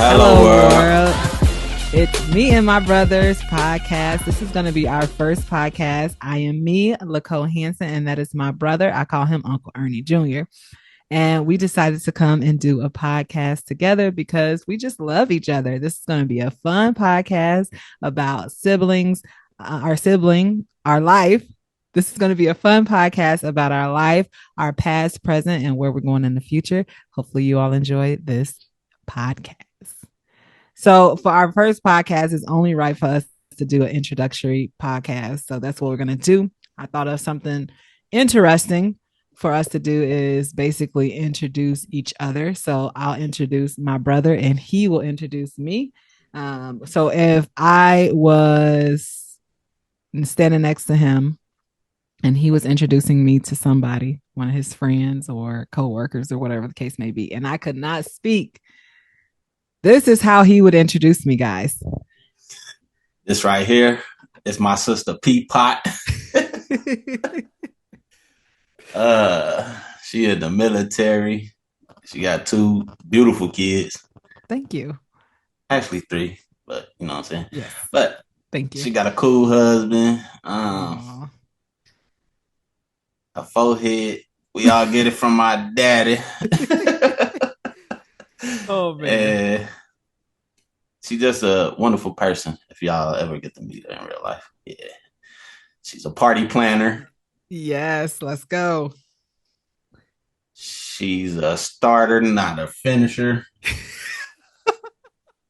Hello, world. It's me and my brother's podcast. This is going to be our first podcast. I am me, LaCole Hansen, and that is my brother. I call him Uncle Ernie Jr. And we decided to come and do a podcast together because we just love each other. This is going to be a fun podcast about siblings, our sibling, our life. This is going to be a fun podcast about our life, our past, present, and where we're going in the future. Hopefully, you all enjoy this podcast. So for our first podcast, it's only right for us to do an introductory podcast. So that's what we're going to do. I thought of something interesting for us to do is basically introduce each other. So I'll introduce my brother and he will introduce me. So if I was standing next to him and he was introducing me to somebody, one of his friends or coworkers or whatever the case may be, and I could not speak, this is how he would introduce me, guys. This right here is my sister Peapot. She in the military. She got 2 beautiful kids. Thank you. Actually 3, but you know what I'm saying? Yes. But thank you. She got a cool husband. A forehead. We all get it from my daddy. Oh man. And she's just a wonderful person if y'all ever get to meet her in real life. Yeah. She's a party planner. Yes, let's go. She's a starter, not a finisher.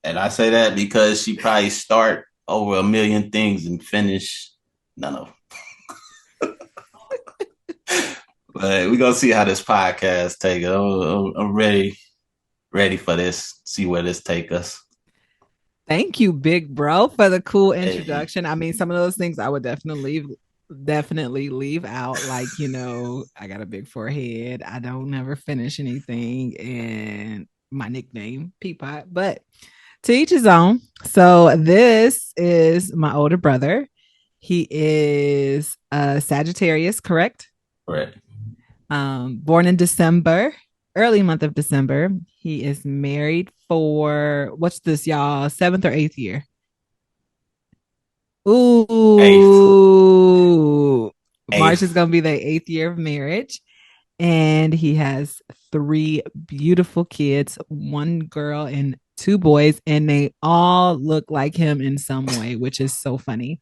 And I say that because she probably start over 1 million things and finish none of them. But we're going to see how this podcast take it. I'm ready for this, see where this take us. Thank you, big bro, for the cool introduction. Hey. I mean, some of those things I would definitely leave out. Like, you know, I got a big forehead. I don't never finish anything. And my nickname, Peapot. But to each his own. So this is my older brother. He is a Sagittarius, correct? Correct. Born in December, early month of December. He is married for, what's this, y'all? 7th or 8th year? Ooh. 8th. March is going to be the 8th year of marriage. And he has 3 beautiful kids, 1 girl and 2 boys. And they all look like him in some way, which is so funny.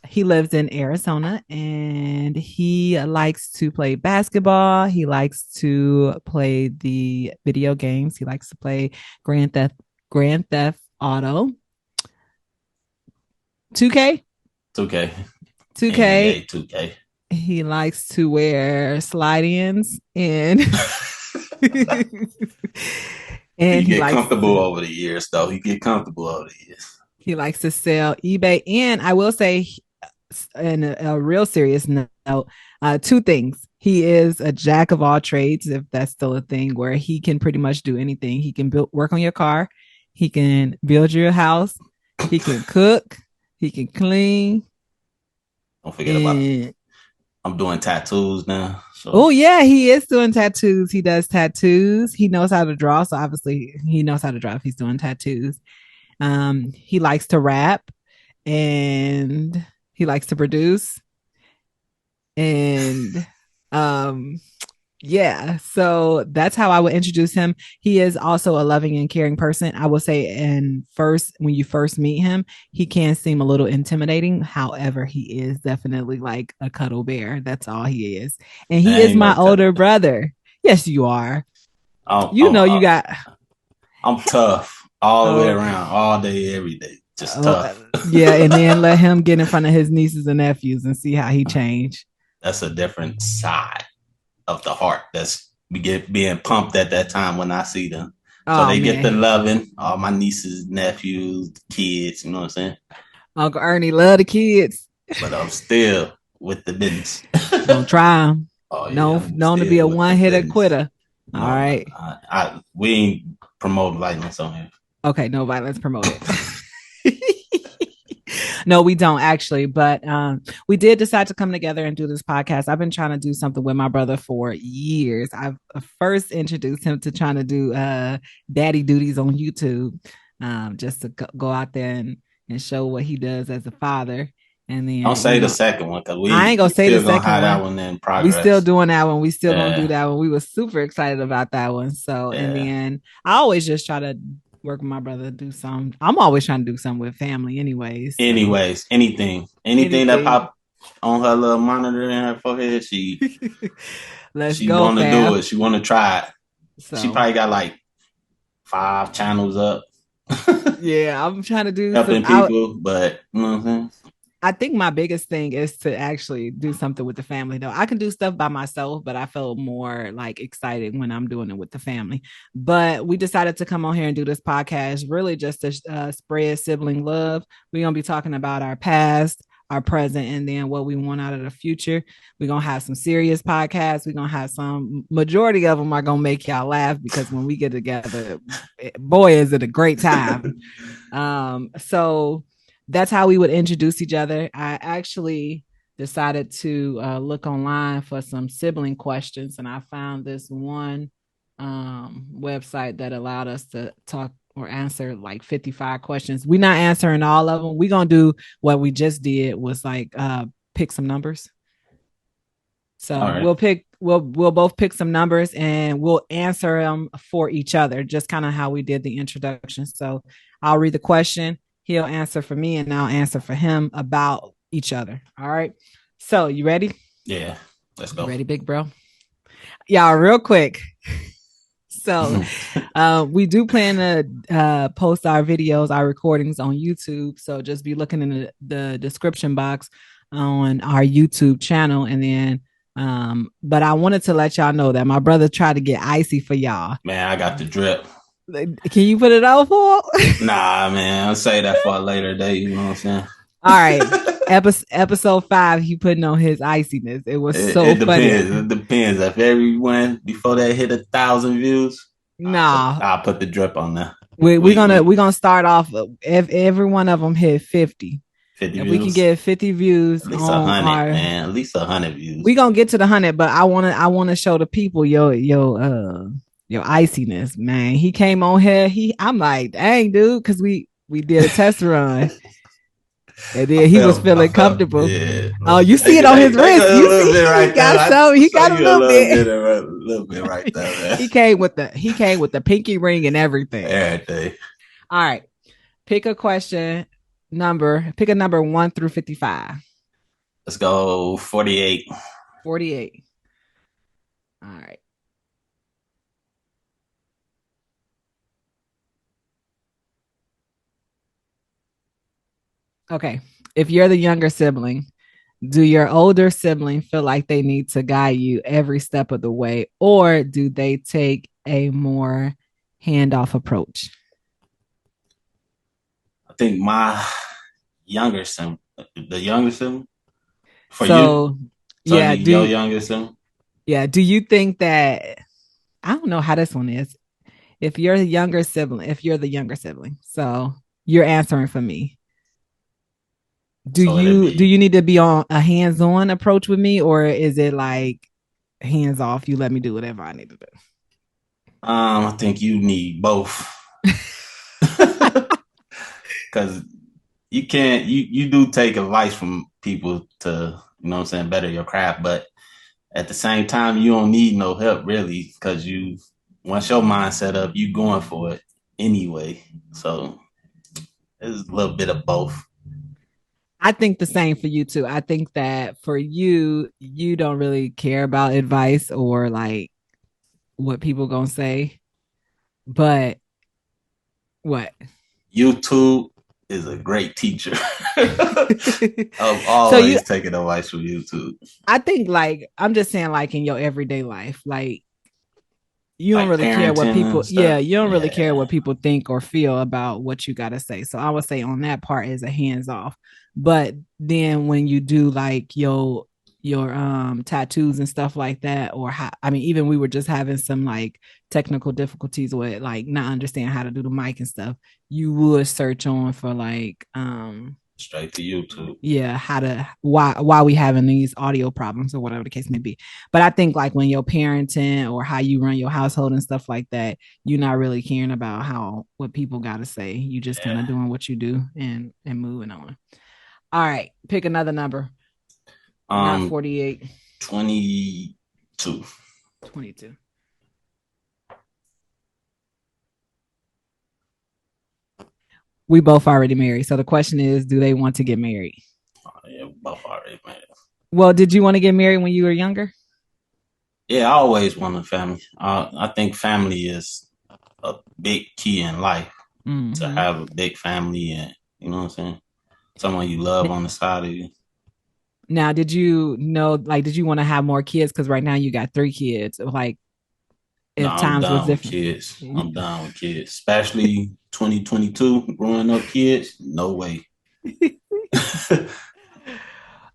He lives in Arizona and he likes to play basketball. He likes to play the video games. He likes to play Grand Theft Auto. 2K? 2K. 2K. 2K. He likes to wear slide-ins and and he get comfortable over the years, though. He likes to sell eBay. And I will say, in a real serious note, 2 things. He is a jack of all trades, if that's still a thing, where he can pretty much do anything. He can work on your car. He can build your house. He can cook. He can clean. Don't forget about I'm doing tattoos now. So. Oh, yeah, he is doing tattoos. He does tattoos. He knows how to draw. So obviously he knows how to draw if he's doing tattoos. He likes to rap and he likes to produce. And yeah, so that's how I would introduce him. He is also a loving and caring person. I will say, when you first meet him, he can seem a little intimidating. However, he is definitely like a cuddle bear. That's all he is. And he is my older brother. Yes, you are. You got. I'm tough all the way around, all day, every day. Just tough. Yeah, and then let him get in front of his nieces and nephews and see how he changed. That's a different side of the heart that's being pumped at that time when I see them. So they get the loving, all my nieces, nephews, kids, you know what I'm saying? Uncle Ernie love the kids. But I'm still with the business. Don't try them. Oh, yeah, known to be a one-hitter quitter. All right. We ain't promoting violence on here. Okay, no violence promoted. No, we don't actually, but we did decide to come together and do this podcast. I've been trying to do something with my brother for years. I've first introduced him to trying to do daddy duties on YouTube, just to go out there and show what he does as a father. And Don't then, say the second one because I ain't gonna we say the still gonna second have that one. one in We still progress. doing that one. We still gonna do Yeah, that one. We were super excited about that one. So, and yeah. then I always just try to work with my brother, do some. I'm always trying to do something with family, anyways. So Anyways, anything that anything. pop on her little monitor in her forehead, she Let's she go, want to do fam. it. She want to try it. She So probably got like 5 channels up, yeah, I'm trying to do some. helping people. But you know what I'm saying? I think my biggest thing is to actually do something with the family though. I can do stuff by myself, but I felt more like excited when I'm doing it with the family. But we decided to come on here and do this podcast really just to spread sibling love. We're going to be talking about our past, our present, and then what we want out of the future. We're going to have some serious podcasts. We're going to have some, majority of them are going to make y'all laugh because when we get together, boy, is it a great time. So that's how we would introduce each other. I actually decided to look online for some sibling questions, and I found this one website that allowed us to talk or answer like 55 questions. We're not answering all of them. We're gonna do what we just did was like pick some numbers. All So right. we'll both pick some numbers and we'll answer them for each other, just kind of how we did the introduction. So I'll read the question, he'll answer for me, and I'll answer for him about each other. All right. So you ready? Yeah. Let's You go. ready, big bro? Y'all, real quick. So we do plan to post our videos, our recordings on YouTube. So just be looking in the description box on our YouTube channel. And then but I wanted to let y'all know that my brother tried to get icy for y'all. Man, I got the drip. Can you put it out for? Nah, man. I'll say that for a later day. You know what I'm saying? All right. Episode 5, he putting on his iciness. It was so It funny. depends. It depends. If everyone before that hit 1,000 views, Nah, I'll put the drip on there. we're gonna start off if every one of them hit 50. 50 If we can views. get 50 views At least on 100, our, man. At least 100 views. we gonna get to the 100, but I wanna show the people your iciness, man. He came on here. I'm like, dang, dude, because we did a test run. And then he was feeling comfortable. Yeah. Oh, you see it on his Take wrist. a You little see, bit he right there. got some. He Show got a you a little bit. little bit right there, man. He came with the pinky ring and everything. Everything. All right. Pick a question number. Pick a number 1 through 55. Let's go 48. 48. All right. Okay. If you're the younger sibling, do your older sibling feel like they need to guide you every step of the way, or do they take a more handoff approach? I think my younger son, the younger son for you. So, So yeah, your younger son. do you think that I don't know how this one is. If you're the younger sibling, so you're answering for me. Do So it'd you do be you need to be on a hands-on approach with me, or is it like hands off? You let me do whatever I need to do. I think you need both. Because you do take advice from people to, you know what I'm saying, better your craft, but at the same time you don't need no help really, because you once your mind set up, you going for it anyway. So it's a little bit of both. I think the same for you too. I think that for you, you don't really care about advice or like what people gonna say. But what? YouTube is a great teacher. I've So you always taken advice from YouTube. I think like I'm just saying like in your everyday life, like you don't Like really care what parenting people and stuff. you don't really care Yeah. what people think or feel about what you got to say. So I would say on that part is a hands off. But then when you do like your tattoos and stuff like that, or how, I mean, even we were just having some like technical difficulties with like not understanding how to do the mic and stuff, you would search on for like Straight to YouTube. Yeah, how to why we having these audio problems or whatever the case may be. But I think like when you're parenting or how you run your household and stuff like that, you're not really caring about how what people got to say. You just kind Yeah. of doing what you do and moving on. All right, pick another number. Not Um, 48, 22. 22. We both already married. So the question is, do they want to get married? Oh, yeah, both already man. Well, did you want to get married when you were younger? Yeah, I always wanted family. I think family is a big key in life to Mm-hmm. have a big family and you know what I'm saying? Someone you love on the side of you. Now, did you know, like, did you want to have more kids? Because right now you got three kids. Like, No, if I'm times was done with different. kids. I'm done with kids. Especially 2022, growing up kids. No way.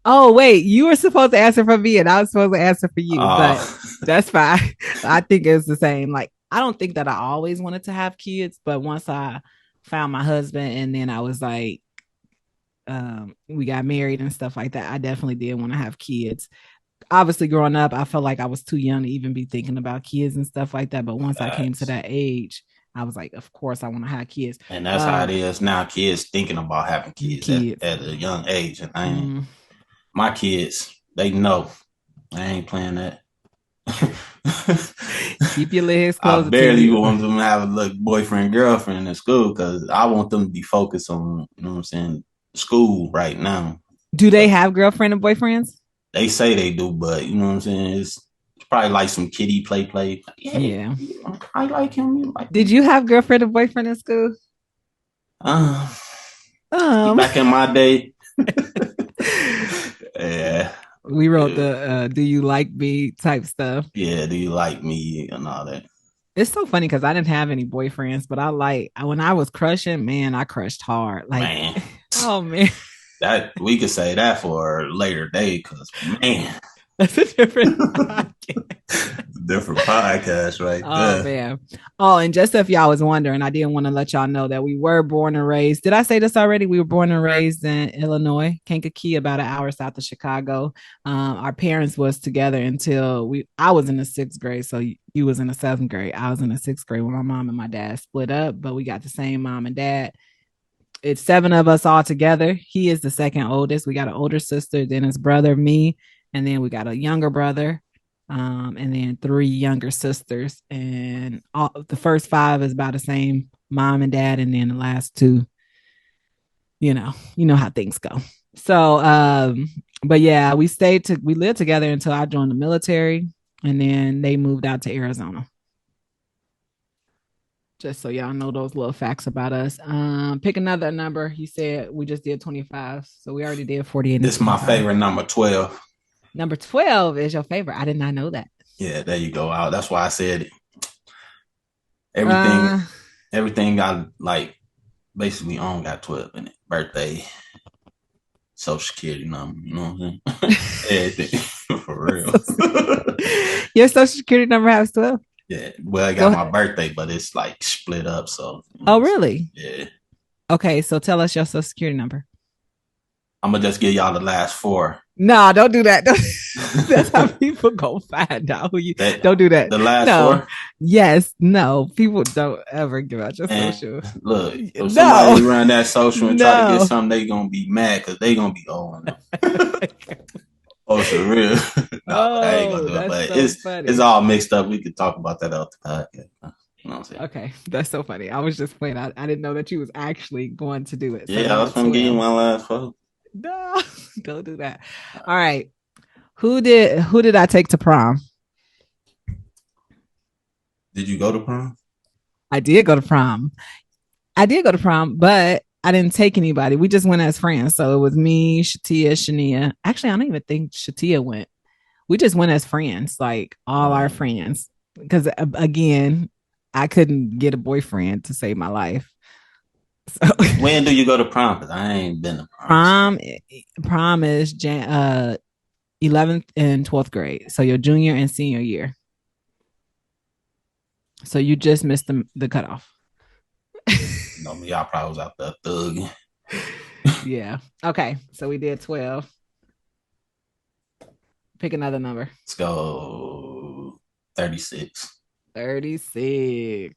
Oh, wait, you were supposed to answer for me and I was supposed to answer for you, uh but that's fine. I think it's the same. Like, I don't think that I always wanted to have kids, but once I found my husband and then I was like, we got married and stuff like that, I definitely did want to have kids. Obviously, growing up, I felt like I was too young to even be thinking about kids and stuff like that. But once I came to facts. that age, I was like, of course, I want to have kids. And that's how it Um, is now. Kids thinking about having kids kids. at a young age. And I ain't, Mm. my kids, they know I ain't playing that. Keep your legs I closer to barely you. want them to have a like, boyfriend, girlfriend in school because I want them to be focused on, you know what I'm saying, school right now. Do they But have girlfriend and boyfriends? they say they do, but you know what I'm saying? It's probably like some kiddie play. Like, yeah, Yeah. I like him. You like Did him. you have girlfriend and boyfriend in school? Uh, Um, back in my day, yeah, we wrote yeah, the "Do you like me" type stuff. yeah. Do you like me and all that? It's so funny because I didn't have any boyfriends, but I like when I was crushing, man, I crushed hard. Like, Man, oh man, that we could say that for a later day because man, that's a different podcast. different podcast right Oh there. man. Oh, and just if y'all was wondering, I didn't want to let y'all know that we were born and raised. Did I say this already? We were born and raised in Illinois, Kankakee, about an hour south of Chicago. Our parents was together until I was in the sixth grade. So you was in the seventh grade. I was in the sixth grade when my mom and my dad split up, but we got the same mom and dad. It's seven of us all together. He is the second oldest. We got an older sister, then his brother, me, and then we got a younger brother, and then three younger sisters. And the first five is about the same mom and dad, and then the last two, you know how things go. So, but yeah, we lived together until I joined the military, and then they moved out to Arizona. Just so y'all know those little facts about us. Pick another number. He said we just did 25. So we already did 48 and This is my 25. favorite number 12. Number 12 is your favorite. I did not know that. Yeah, there you go. That's why I said it. Everything, Uh everything got like basically on got 12 in it. Birthday, social security number, you know what I'm saying? Everything for real. your social security number has 12. Yeah, well, I Go got my ahead. birthday, but it's like split up. So, you know, Oh, really? yeah, Okay, so tell us your social security number. I'm gonna just give y'all the last four. No, don't do that. That's how people go find out who you. That Don't do that. the last No. four. Yes. No. People don't ever give out your And social. look, if No. somebody run that social and try to get No. something, they gonna be mad because they gonna be going. Oh, for real. No, but I ain't gonna Oh, do it. that's But so it's funny. all mixed up. We could talk about that off the podcast. You know what I'm saying? Okay, that's so funny. I was just playing. I didn't know that you was actually going to do it. So Yeah, I number was gonna give you 12. my last photo. No, don't do that. All right. Who did I take to prom? Did you go to prom? I did go to prom. I did go to prom, but I didn't take anybody. We just went as friends. So it was me, Shatia, Shania. Actually, I don't even think Shatia went. We just went as friends, like all our friends. Because again, I couldn't get a boyfriend to save my life. So When do you go to prom? Because I ain't been to prom. So. prom prom is 11th and 12th grade. So your junior and senior year. So you just missed the cutoff. You know me, I probably was out there thugging. Yeah. Okay. So we did 12. Pick another number. Let's go 36. 36.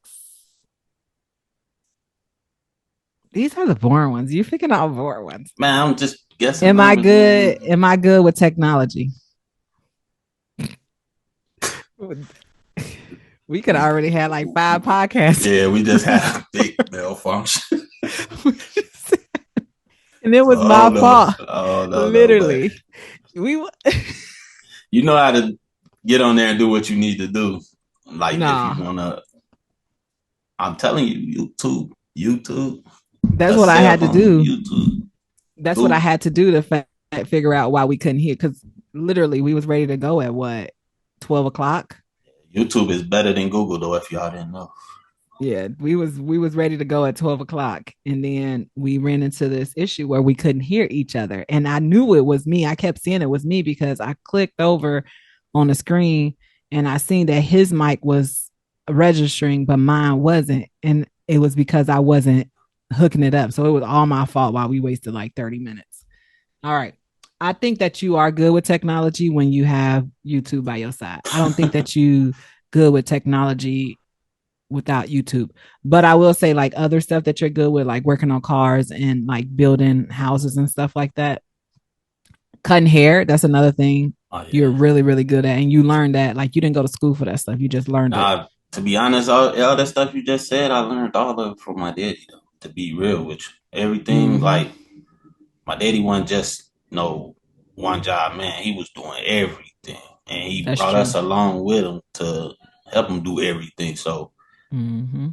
These are the boring ones. You're picking out boring ones. Man, I'm just guessing Am I numbers, good? man. Am I good with technology? We could already had like 5 podcasts. Yeah, we just had a big malfunction. And it So was I my don't know. fault. I don't know, but Literally. We you know how to get on there and do what you need to do. Like if you Nah. wanna, I'm telling you, YouTube, That's a what I cell had to phone, do. YouTube, That's what I Google. had to do to figure out why we couldn't hear, because literally we was ready to go at what, 12 o'clock. YouTube is better than Google though, if y'all didn't know. Yeah, we was ready to go at 12 o'clock, and then we ran into this issue where we couldn't hear each other, and I knew it was me. I kept seeing it was me because I clicked over on the screen and I seen that his mic was registering, but mine wasn't, and it was because I wasn't hooking it up. So it was all my fault while we wasted like 30 minutes. All right. I think that you are good with technology when you have YouTube by your side. I don't think that you good with technology without YouTube. But I will say, like, other stuff that you're good with, like working on cars and like building houses and stuff like that. Cutting hair, that's another thing Oh you're yeah. really, really good at. And you learned that, like, you didn't go to school for that stuff. You just learned it. Now, to be honest, all that stuff you just said, I learned all of it from my daddy. Though, to be real with you, everything Mm-hmm. like my daddy wasn't just one job man. He was doing everything, and he That's brought true. us along with him to help him do everything. So, Mm-hmm.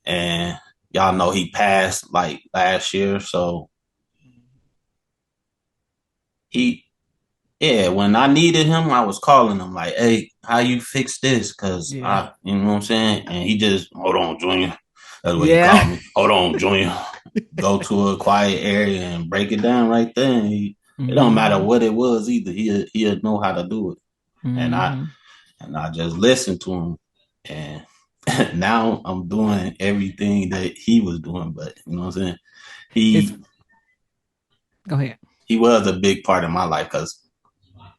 and y'all know he passed like last year, so he yeah, when I needed him, I was calling him like, "Hey, how you fix this?" Because Yeah. you know what I'm saying. And he just, hold on, Junior. That's what he Yeah. called me. Hold on, Junior. Go to a quiet area and break it down right there. And it don't matter Mm-hmm. what it was either. He'll know how to do it. And I Mm-hmm. and I just listened to him. And now I'm doing everything that he was doing. But you know what I'm saying. It's He Go ahead. he was a big part of my life because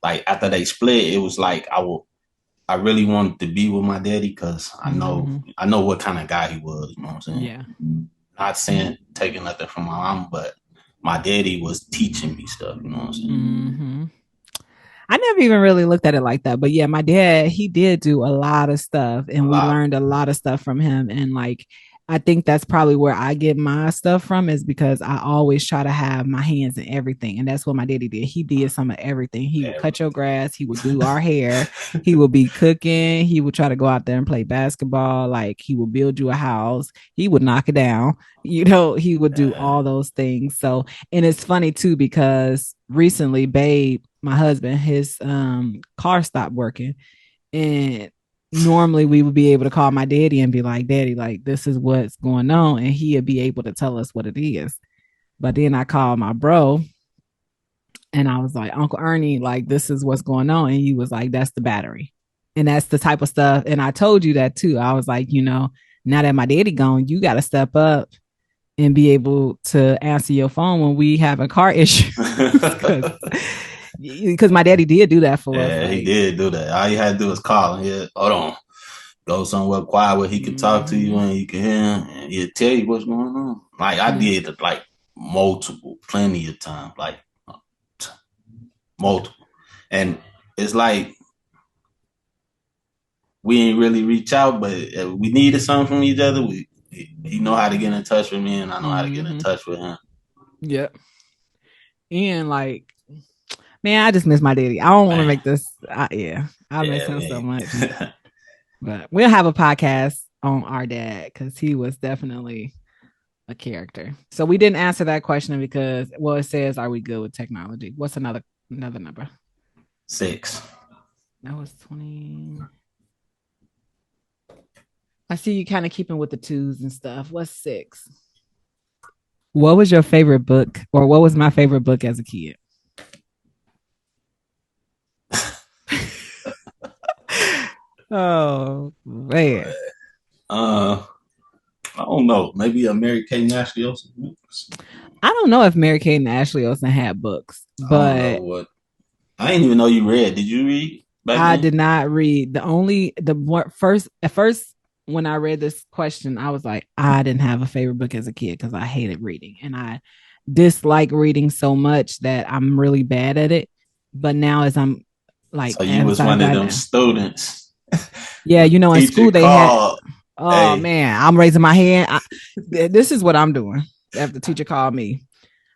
like after they split, it was like I really wanted to be with my daddy because Mm-hmm. I know what kind of guy he was. You know what I'm saying? Yeah. Not saying taking nothing from my mom, but my daddy was teaching me stuff. You know what I'm saying? Mm-hmm. I never even really looked at it like that. But yeah, my dad, he did do a lot of stuff A and we lot. learned a lot of stuff from him. And like, I think that's probably where I get my stuff from, is because I always try to have my hands in everything. And that's what my daddy did. He did some of everything. He would cut your Everything. grass, he would do our hair, he would be cooking, he would try to go out there and play basketball, like he would build you a house, he would knock it down. He would do Yeah. all those things. So, and it's funny too, because recently, Babe, my husband, his car stopped working. And normally we would be able to call my daddy and be like, Daddy, like this is what's going on. And he'd be able to tell us what it is. But then I called my bro and I was like, Uncle Ernie, like this is what's going on. And he was like, that's the battery. And that's the type of stuff. And I told you that too. I was like, now that my daddy gone, you got to step up and be able to answer your phone when we have a car issue. Because my daddy did do that for us. Yeah, he Like, did do that. All you had to do was call him. Yeah, hold on. Go somewhere quiet where he could talk to you mm-hmm, and you can hear him and he'll tell you what's going on. Like I yeah, did it like plenty of times, like yeah. multiple. And it's like we ain't really reach out, but if we needed something from each other, he know how to get in touch with me, and I know how to get in Mm-hmm. touch with him. Yep. And like, man, I just miss my daddy. I don't want to Man, make this. Yeah, I miss yeah, him so much. man. But we'll have a podcast on our dad because he was definitely a character. So we didn't answer that question because, well, it says, "Are we good with technology?" What's another number? 6. That was 20. I see you kind of keeping with the twos and stuff. What's 6? What was your favorite book, or what was my favorite book as a kid? Oh man. Uh, I don't know. Maybe a Mary Kay Nasty. I don't know if Mary Kate and Ashley Olsen had books, I don't know but what. I didn't even know you read. Did you read back I then? did not read. First at first when I read this question, I was like, I didn't have a favorite book as a kid because I hated reading and I dislike reading so much that I'm really bad at it. But now So you as was I one of got them students. yeah, you know, in Teacher school they had called. oh Hey, man, I'm raising my hand. This is what I'm doing. If the teacher called me,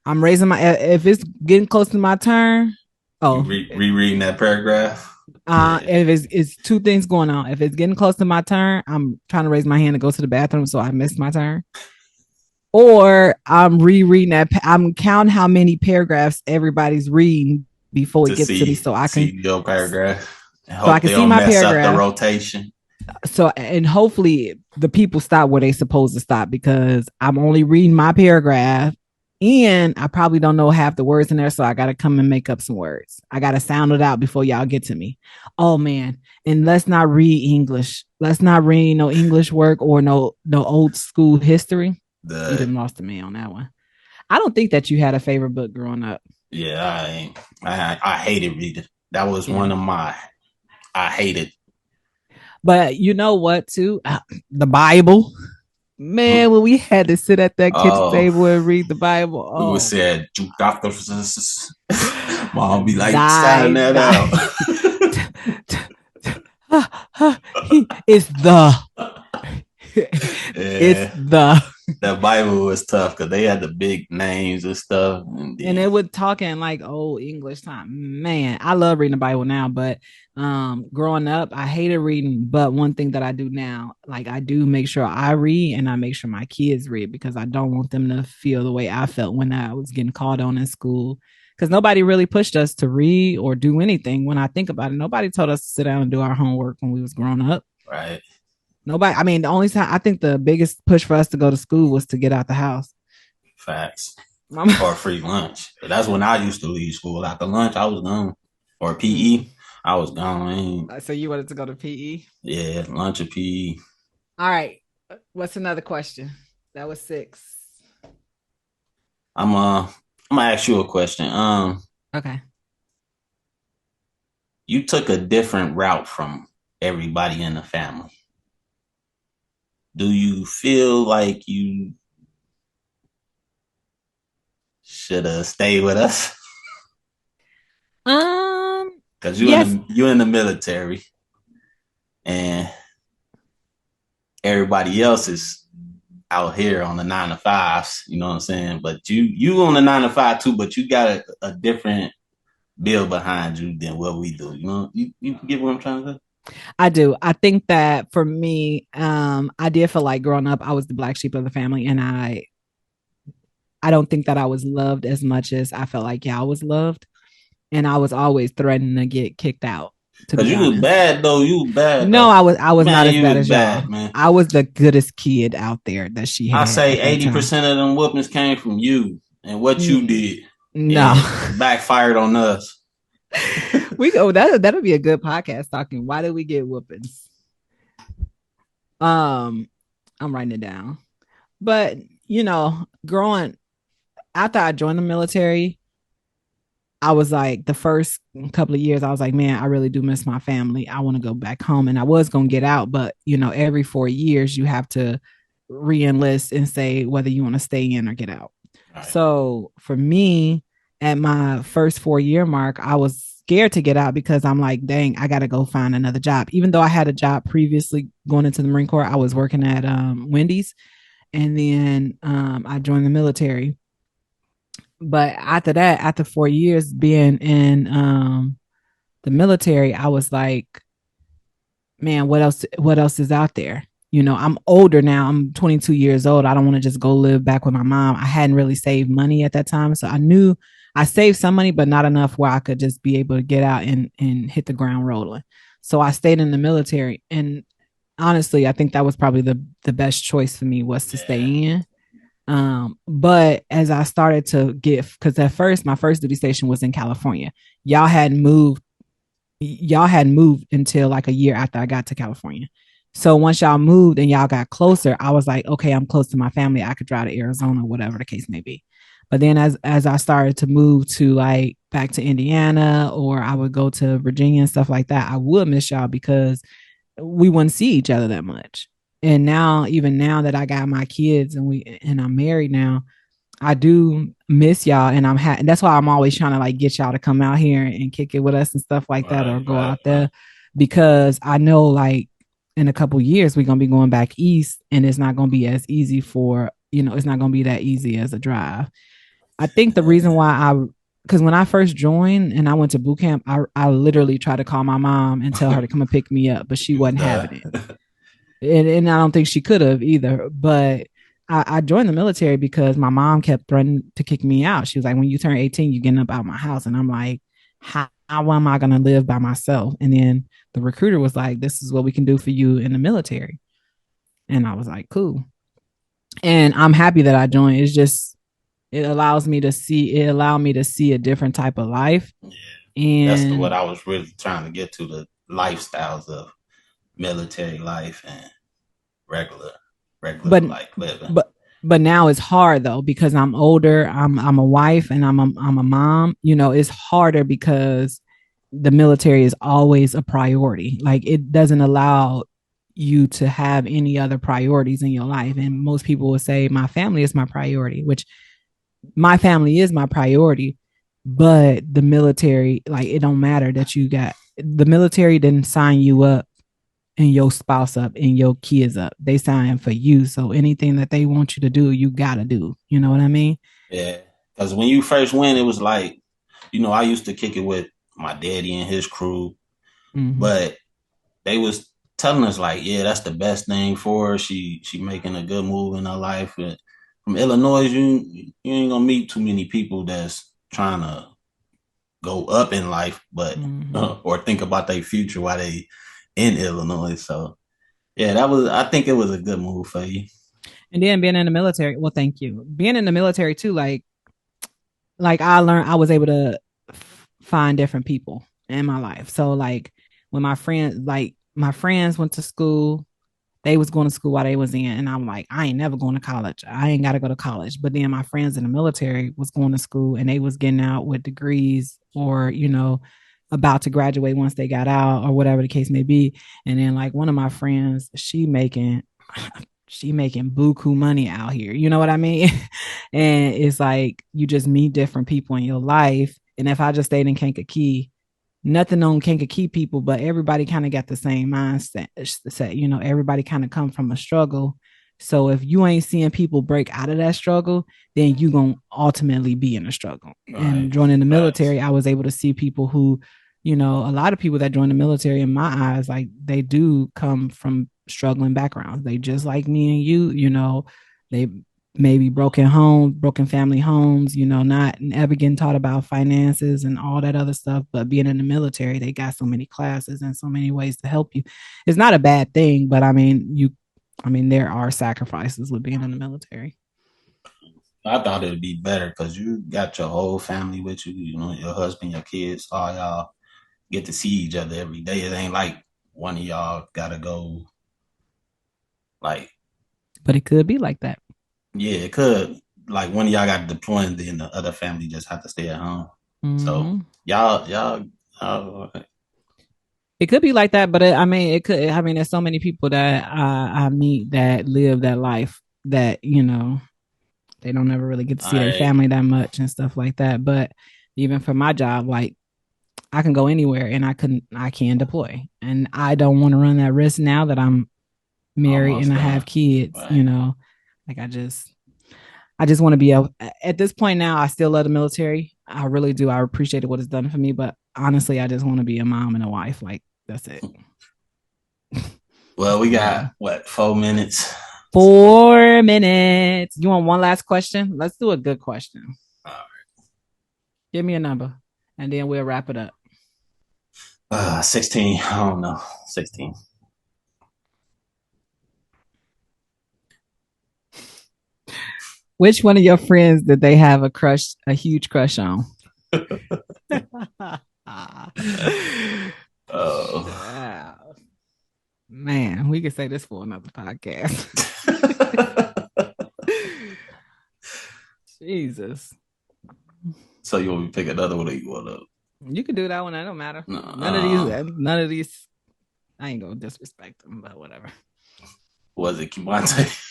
I'm raising my if it's getting close to my turn. you Oh, rereading that paragraph? Yeah. if it's two things going on. If it's getting close to my turn, I'm trying to raise my hand to go to the bathroom, so I missed my turn. Or I'm rereading that. I'm counting how many paragraphs everybody's reading before it To gets to me, see your paragraph. And so I hope can they see don't my mess up the paragraph. rotation. So and hopefully the people stop where they supposed to stop because I'm only reading my paragraph and I probably don't know half the words in there, so I gotta come and make up some words. I gotta sound it out before y'all get to me. Oh man. And let's not read English. Let's not read no English work or no old school history. You The didn't lost me on that one. I don't think that you had a favorite book growing up. Yeah, I hated reading. That was Yeah. one of my I hated. But you know what too? The Bible. Man, when we had to sit at that kitchen Oh, table and read the Bible, we would oh, say Doctor. Mom be like, sign die, that out. die. It's the, it's Yeah, the, that Bible was tough because they had the big names and stuff. And and then it would talk in like old English time. Man, I love reading the Bible now, but growing up, I hated reading. But one thing that I do now, like I do make sure I read and I make sure my kids read because I don't want them to feel the way I felt when I was getting called on in school. Because nobody really pushed us to read or do anything. When I think about it, nobody told us to sit down and do our homework when we was growing up. right, Nobody. I mean, the only time I think the biggest push for us to go to school was to get out the house. facts. Mama. Or free lunch. But that's when I used to leave school. After lunch, I was gone. Or Mm. PE, I was gone. So you wanted to go to PE? Yeah, lunch or PE. All right. What's another question? That was six. I'm uh I'm gonna ask you a question. Okay. You took a different route from everybody in the family. Do you feel like you should have stayed with us? Um. Because Yes, you in the military and everybody else is out here on the 9 to 5s, you know what I'm saying? But you on the 9 to 5 too, but you got a different bill behind you than what we do. You know, you get what I'm trying to say? I do. I think that for me, I did feel like growing up, I was the black sheep of the family, and I don't think that I was loved as much as I felt like y'all was loved, and I was always threatening to get kicked out. To Cause be you was honest, bad though. You was bad no, though. I was not Man, as you bad was as y'all. bad, man. I was the goodest kid out there that she I had say at that eighty time. percent of them whoopings came from you and what you did, No. and backfired on us. We go that'll be a good podcast talking. Why did we get whoopings? Um, I'm writing it down. But you know, growing after I joined the military, I was like the first couple of years, I was like, man, I really do miss my family. I want to go back home. And I was gonna get out, but you know, every 4 years you have to re-enlist and say whether you want to stay in or get out. Right. So for me, at my first 4 year mark, I was scared to get out because I'm like, dang, I got to go find another job. Even though I had a job previously going into the Marine Corps, I was working at Wendy's, and then I joined the military. But after that, after 4 years being in the military, I was like, man, what else is out there? You know, I'm older now. I'm 22 years old. I don't want to just go live back with my mom. I hadn't really saved money at that time. So I knew I saved some money, but not enough where I could just be able to get out and hit the ground rolling. So I stayed in the military. And honestly, I think that was probably the best choice for me was to stay Yeah. in. But as I started to get, because at first my first duty station was in California. Y'all hadn't moved until like a year after I got to California. So once y'all moved and y'all got closer, I was like, okay, I'm close to my family. I could drive to Arizona, whatever the case may be. But then as I started to move to like back to Indiana, or I would go to Virginia and stuff like that, I would miss y'all because we wouldn't see each other that much. And now, even now that I got my kids and I'm married now, I do miss y'all, and that's why I'm always trying to like get y'all to come out here and kick it with us and stuff like that, or Right, go right, out right. there, because I know like in a couple years we're gonna be going back east, and it's not gonna be as easy for it's not gonna be that easy as a drive. I think the reason why because when I first joined and I went to boot camp, I literally tried to call my mom and tell her to come and pick me up, but she You was wasn't done. having it, and I don't think she could have either. But I joined the military because my mom kept threatening to kick me out. She was like, "When you turn 18, you're getting up out of my house," and I'm like, "How am I going to live by myself?" And then the recruiter was like, "This is what we can do for you in the military," and I was like, "Cool." And I'm happy that I joined. It's just it allowed me to see a different type of life. Yeah, that's what And I was really trying to get to, the lifestyles of military life and regular, regular but like living. but but now it's hard though because I'm older. I'm a wife and I'm a mom. It's harder because the military is always a priority. Like it doesn't allow you to have any other priorities in your life. And most people will say my family is my priority, which my family is my priority, but the military, like it don't matter that you got the military didn't sign you up and your spouse up and your kids up. They sign for you. So anything that they want you to do, you gotta do. You know what I mean? Yeah, because when you first went, it was like, I used to kick it with my daddy and his crew, Mm-hmm. but they was telling us like, yeah, that's the best thing for her. She making a good move in her life. And from Illinois, you ain't gonna meet too many people that's trying to go up in life, but Mm-hmm. or think about their future while they in Illinois. So yeah, I think it was a good move for you. And then being in the military, well, thank you. Being in the military too, like I learned, I was able to find different people in my life. So like when my friends went to school, they was going to school while they was in, and I'm like, I ain't never going to college. I ain't got to go to college. But then my friends in the military was going to school, and they was getting out with degrees, or about to graduate once they got out, or whatever the case may be. And then like one of my friends, she making buku money out here. You know what I mean? And it's like you just meet different people in your life. And if I just stayed in Kankakee, nothing on Kankakee people, but everybody kind of got the same mindset. Everybody kind of come from a struggle. So if you ain't seeing people break out of that struggle, then you gonna ultimately be in a struggle. Right. And joining the Facts. military, I was able to see people who, a lot of people that join the military, in my eyes, like they do come from struggling backgrounds. They just like me and you, they maybe broken family homes, not ever getting taught about finances and all that other stuff. But being in the military, they got so many classes and so many ways to help you. It's not a bad thing, but there are sacrifices with being in the military. I thought it would be better because you got your whole family with you, your husband, your kids, all y'all get to see each other every day. It ain't like one of y'all gotta go like, But it could be like that. yeah, it could. Like one of y'all got deployed and then the other family just have to stay at home. So Mm-hmm. y'all It could be like that, but it could. I mean, there's so many people that I meet that live that life that they don't ever really get to all see their right. family that much and stuff like that. But even for my job, like I can go anywhere and I can deploy. And I don't want to run that risk now that I'm married and Almost I have done. kids, Right. Like I just want to be able at this point now, I still love the military. I really do. I appreciate what it's done for me, but honestly, I just want to be a mom and a wife. Like that's it. Well, Just we want to be got what, 4 minutes? So 4 minutes. You want one last question? Let's do a good question. uh, Give me a number and then we'll wrap it up. 16. I don't know. 16. Which one of your friends did they have a huge crush on? Oh. Man, we could say this for another podcast. Jesus. So you want me to pick another one or you want to? You can do that one. That don't matter. No, None of these. I ain't gonna disrespect them, but whatever. was it Kimante?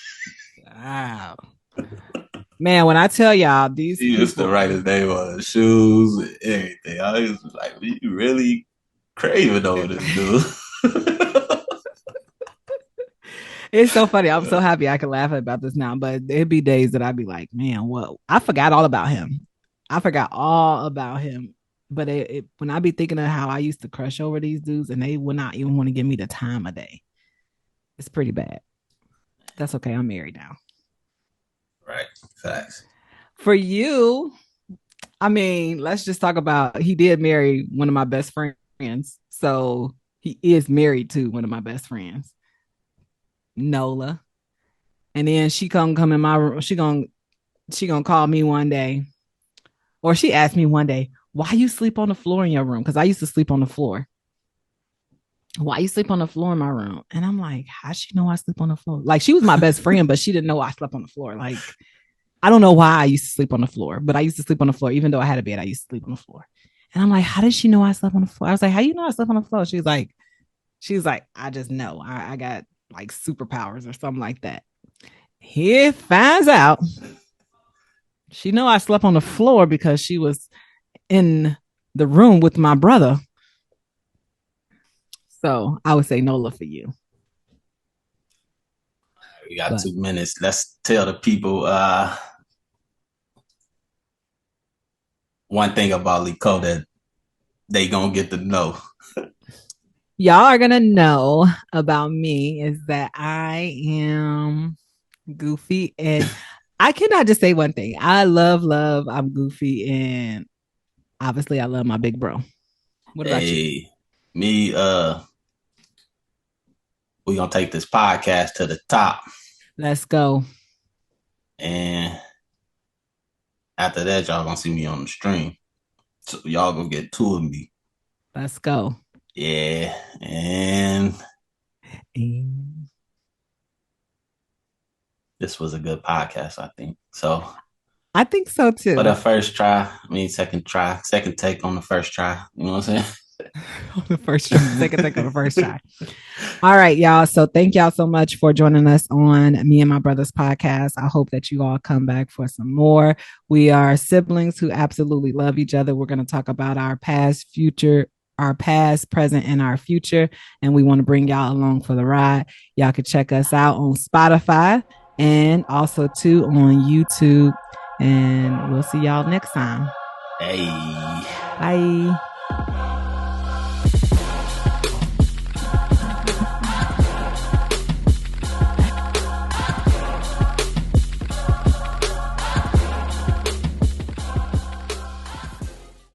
Wow. Man, when I tell y'all these He used to people, write his name on his shoes and everything. I was like, you really craving over this dude. it's so funny. I'm so happy I can laugh about this now, but there'd be days that I'd be like, man, what? I forgot all about him. I forgot all about him. But when I be thinking of how I used to crush over these dudes and they would not even want to give me the time of day, it's pretty bad. That's okay. I'm married now. Right. Facts. For you, I mean, let's just talk about he did marry one of my best friends. So he is married to one of my best friends, Nola. And then she come in my room. She gonna call me one day, or she asked me one day, why you sleep on the floor in your room? Because I used to sleep on the floor. Why you sleep on the floor in my room? And I'm like, how she know I sleep on the floor? Like she was my best friend, but she didn't know I slept on the floor. Like I don't know why I used to sleep on the floor, but I used to sleep on the floor. Even though I had a bed, I used to sleep on the floor. And I'm like, how did she know I slept on the floor? I was like, how you know I slept on the floor? She's like, I just know. I got like superpowers or something like that. He finds out she know I slept on the floor because she was in the room with my brother. So I would say Nola for you. We got But 2 minutes. Let's tell the people one thing about Liko that they gonna get to know. y'all are gonna know about me is that I am goofy and I cannot just say one thing. I love, I'm goofy, and obviously I love my big bro. What about you? Hey, me, we gonna take this podcast to the top. Let's go. And after that, y'all gonna see me on the stream. So y'all gonna get two of me. Let's go. Yeah. And And this was a good podcast, I think. So I think so for too. the first try, second try, second take on the first try. You know what I'm saying? On the first try, second take on the first try. All right, y'all. So thank y'all so much for joining us on Me and My Brother's podcast. I hope that you all come back for some more. We are siblings who absolutely love each other. We're going to talk about our past, future, our past, present, and our future. And we want to bring y'all along for the ride. Y'all can check us out on Spotify and also too on YouTube. And we'll see y'all next time. Hey. Bye.